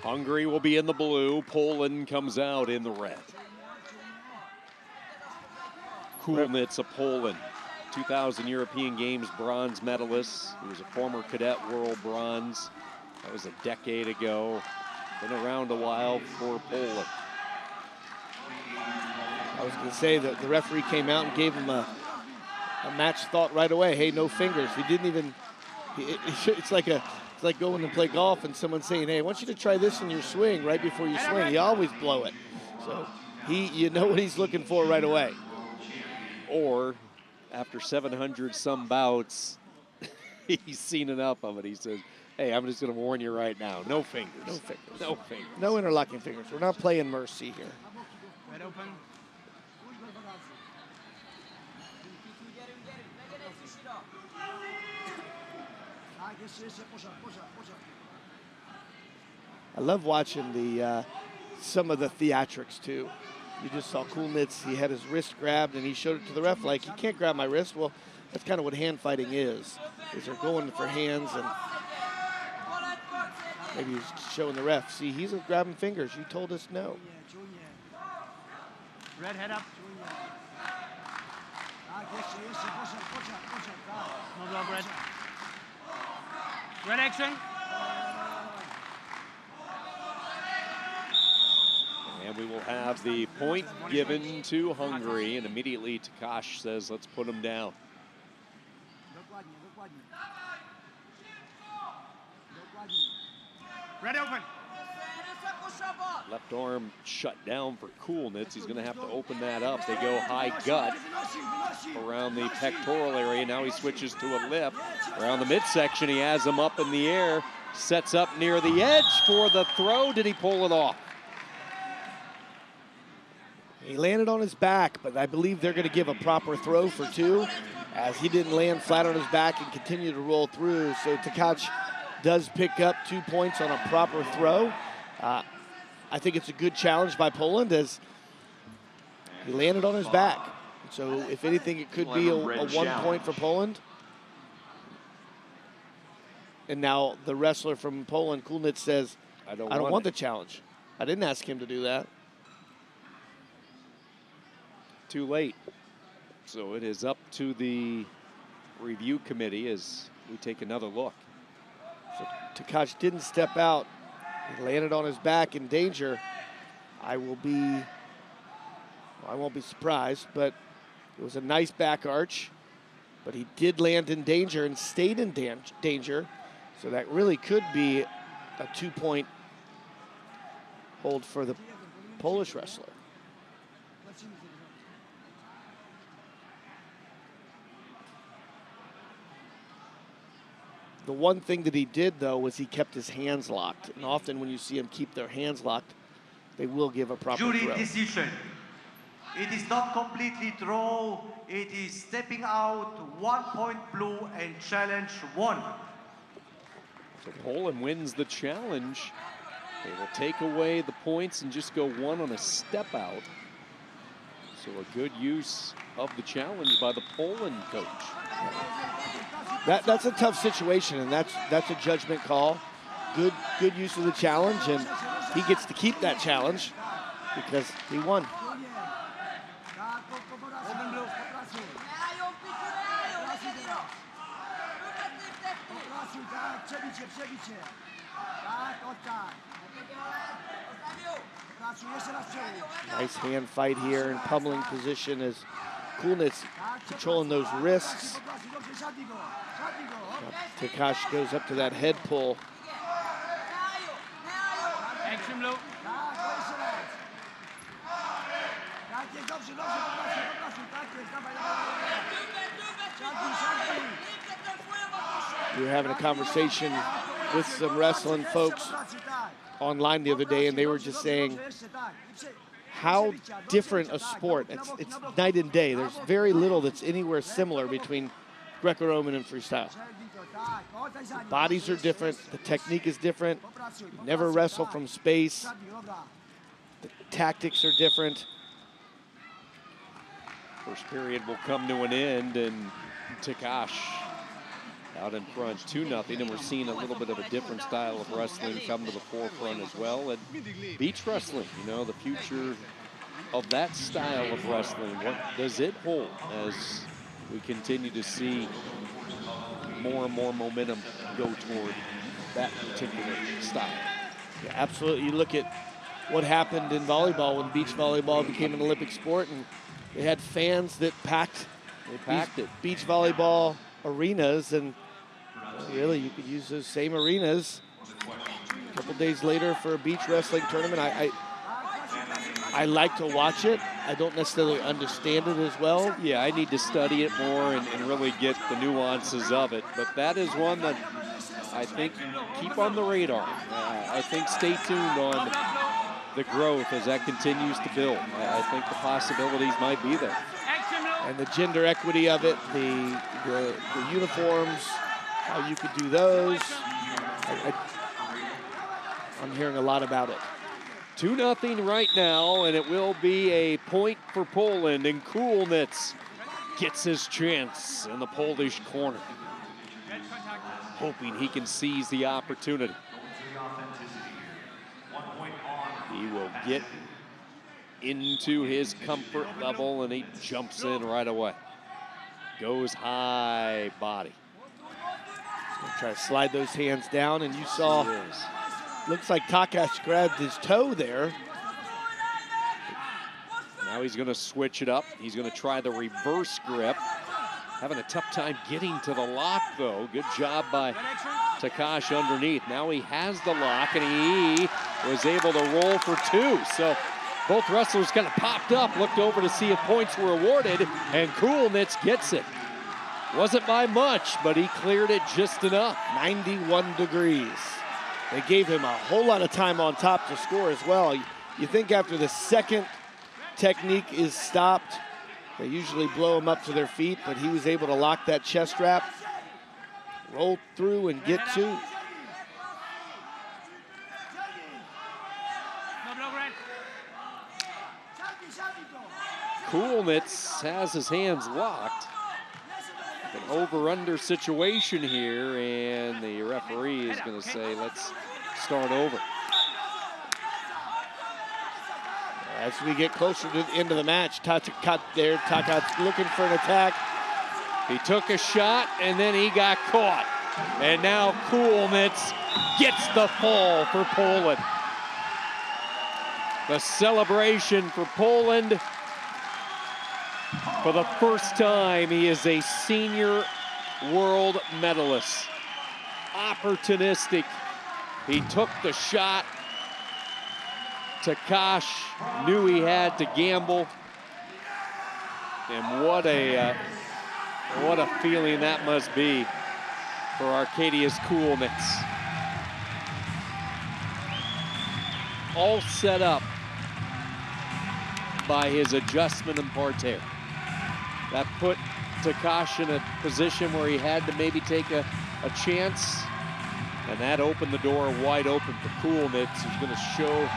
Hungary will be in the blue. Poland comes out in the red. KULYNYCZ of Poland, 2000 European Games bronze medalist. He was a former cadet world bronze. That was a decade ago. Been around a while for Poland. I was going to say that the referee came out and gave him a match thought right away. Hey, no fingers. He didn't even. It's like going to play golf and someone saying, "Hey, I want you to try this in your swing right before you swing." You always blow it. So you know what he's looking for right away. Or after 700 some bouts, he's seen enough of it. He says, "Hey, I'm just going to warn you right now. No fingers. No fingers. No fingers. No interlocking fingers. We're not playing mercy here." Wide open. I love watching some of the theatrics too. You just saw KULYNYCZ, he had his wrist grabbed and he showed it to the ref like, "You can't grab my wrist." Well, that's kind of what hand fighting is they're going for hands, and maybe he's showing the ref, "See, he's grabbing fingers. You told us no." Red head up. No block, red. Red action. And we will have the point given to Hungary, and immediately TAKACS says, "Let's put him down." Red open. Left arm shut down for KULYNYCZ. He's going to have to open that up. They go high gut around the pectoral area. Now he switches to a lift. Around the midsection, he has him up in the air. Sets up near the edge for the throw. Did he pull it off? He landed on his back, but I believe they're going to give a proper throw for two, as he didn't land flat on his back and continue to roll through. So TAKACS does pick up 2 points on a proper throw. I think it's a good challenge by Poland, as he landed on his back. So if anything, it could be a 1 point for Poland. And now the wrestler from Poland, KULYNYCZ, says, I don't want the challenge. I didn't ask him to do that. Too late. So it is up to the review committee as we take another look. So TAKACS didn't step out. He landed on his back in danger. I won't be surprised, but it was a nice back arch. But he did land in danger and stayed in danger. So that really could be a 2 point hold for the Polish wrestler. The one thing that he did, though, was he kept his hands locked. And often when you see him keep their hands locked, they will give a proper Jury throw. decision. It is not completely draw. It is stepping out, 1 point blue, and challenge 1. So Poland wins the challenge. They will take away the points and just go 1 on a step out. So a good use of the challenge by the Poland coach. That's a tough situation, and that's a judgment call. Good use of the challenge, and he gets to keep that challenge because he won. Nice hand fight here in pummeling position as KULYNYCZ controlling those wrists. TAKACS goes up to that head pull. Action blue. We were having a conversation with some wrestling folks online the other day, and they were just saying how different a sport. It's night and day. There's very little that's anywhere similar between Greco-Roman and freestyle. The bodies are different. The technique is different. You never wrestle from space. The tactics are different. First period will come to an end, and TAKACS out in front 2-0, and we're seeing a little bit of a different style of wrestling come to the forefront as well. And beach wrestling, you know, the future of that style of wrestling, what does it hold as we continue to see more and more momentum go toward that particular style? Yeah, absolutely. You look at what happened in volleyball when beach volleyball became an Olympic sport, and they had fans that packed beach volleyball arenas, and really you could use those same arenas a couple days later for a beach wrestling tournament. I like to watch it. I don't necessarily understand it as well. Yeah, I need to study it more and really get the nuances of it. But that is one that I think keep on the radar. I think stay tuned on the growth as that continues to build. I think the possibilities might be there. And the gender equity of it, the uniforms, how you could do those. I'm hearing a lot about it. 2-0 right now, and it will be a point for Poland, and KULYNYCZ gets his chance in the Polish corner, hoping he can seize the opportunity. He will get into his comfort level, and he jumps in right away. Goes high body. Try to slide those hands down, and you saw, looks like TAKACS grabbed his toe there. Now he's going to switch it up. He's going to try the reverse grip. Having a tough time getting to the lock, though. Good job by TAKACS underneath. Now he has the lock, and he was able to roll for two. So both wrestlers kind of popped up, looked over to see if points were awarded, and KULYNYCZ gets it. Wasn't by much, but he cleared it just enough. 91 degrees. They gave him a whole lot of time on top to score as well. You think after the second technique is stopped, they usually blow him up to their feet, but he was able to lock that chest wrap, roll through and get two. KULYNYCZ has his hands locked. An over-under situation here, and the referee is going to say, let's start over. As we get closer to the end of the match, TAKACS looking for an attack. He took a shot, and then he got caught. And now KULYNYCZ gets the fall for Poland. The celebration for Poland. For the first time, he is a senior world medalist. Opportunistic. He took the shot. TAKACS knew he had to gamble. And what a feeling that must be for Arkadiusz KULYNYCZ. All set up by his adjustment and parterre. That put TAKACS in a position where he had to maybe take a chance, and that opened the door wide open for KULYNYCZ, who's going to show